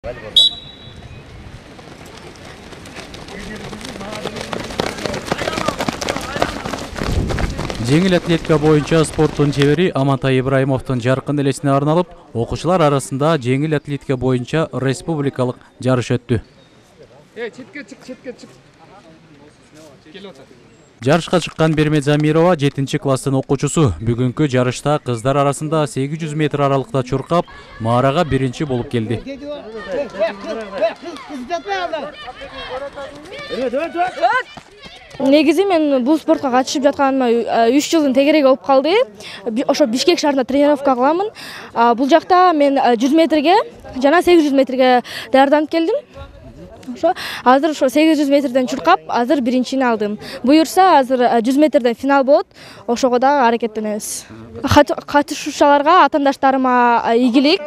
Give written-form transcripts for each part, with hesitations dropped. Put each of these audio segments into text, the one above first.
Жеңил атлетика боюнча спорттун чебери Амантай Ибраимовдун жаркын элесине арналып, окуучулар арасында жеңил атлетика боюнча республикалык жарыш өттү. Четке чык. Жарышка чыккан Бермет Замирова 7-класстын окуучусу. Бүгүнкү жарышта кыздар арасында 800 метр аралыкта чуркап, маарага биринчи болуп келди. Негизи мен бул спортко катышып жатканыма 3 жылдын тегереги болуп калды. Ошо Бишкек шаарында тренировка кыламын. Бул жакта мен 100 метрге жана 800 метрге даярданып келдим. Азыр 800 метрден чуркап, азыр биринчини алдым. Буюрса, азыр 100 метрден финал болот. Ошого да аракеттенебиз. Катышуучуларга, атаандаштарыма ийгилик,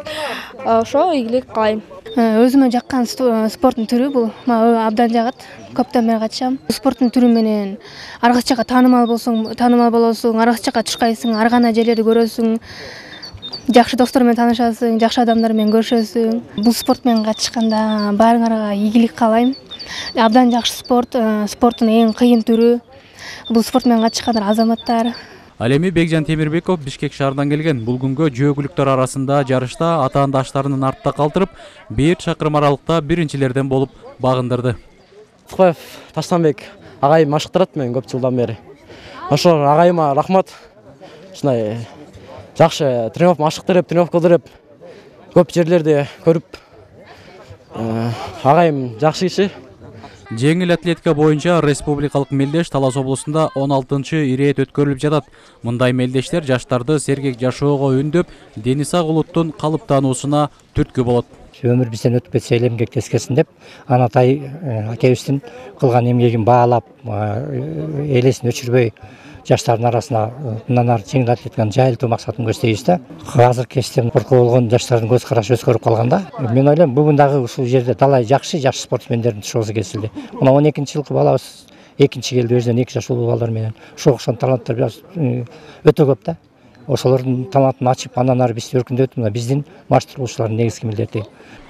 ийгилик каалайм. Өзүмө жаккан спорттун түрү бул. Мага абдан жагат. Көптөн бери катышам. Спорттун түрү менен ар кайсы жакка таанымал болосуң, ар кайсы жакка чыккайсың, ар кандай жерлерди көрөсүң. Жакшы достор менен таанышасың, жакшы адамдар менен көрүшөсүң. Бул спорт менен катышканда баарыңарга ийгилик каалайм. Абдан жакшы спорт, спорттун эң кыйын түрү. Бул спорт менен катышкандар азаматтар. Ал эми Бекжан Темирбеков Бишкек шаарынан келген. Бул күнгө жөөгүлүктөр арасында жарышта атаандаштарынын артта калтырып, 1 чакырым аралыкта биринчилерден болуп багындырды. Тукаев Таштанбек агайым машыктырат мен көп жылдан бери. Ошо агайыма рахмат. Ушундай жакшы тренировка кылдырып, көп жерлерди көрүп, агайым жакшы киши. Жеңил атлетика боюнча республикалык мелдеш Талас облусунда 16-иреет өткөрүлүп жатат. Мындай мелдештер жаштарды сергек жашоого үндөп, дени сак улуттун калыптануусуна түрткү болот. Өмүр бизден өтүп кетсе элемге кеткесин деп, Анатай акебиздин кылган эмгегин баалап, элесин өчүрбөй жаштардын арасына мындан ары жеңил атлетиканы жайылтуу максатын көздөйбүз да. Азыркы кезден коркуу болгон жаштардын көз карашы өзгөрүп калганда, мен ойлойм бүгүн дагы ушул жерде талай жакшы спортсмендердин шоусу кесилди. Мына 12-жылкы балабыз экинчи келди, өзүнөн 2 жаш улуу балдар менен. Ошого окшогон таланттар өтө көп да. Ошолордун талантын ачып, андан ары бизди өркүндөтүү мына биздин маштыруучулардын негизги милдети.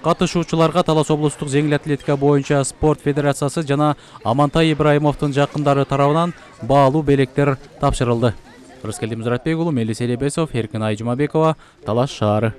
Катышуучуларга Талас облустук жеңил атлетика боюнча спорт федерациясы жана Амантай Ибраимовдун жакындары тарабынан баалуу белектер тапшырылды. Рыскелди Муратбек уулу, Мелис Элебесов, Эркин Айжумабекова, Талас шаары.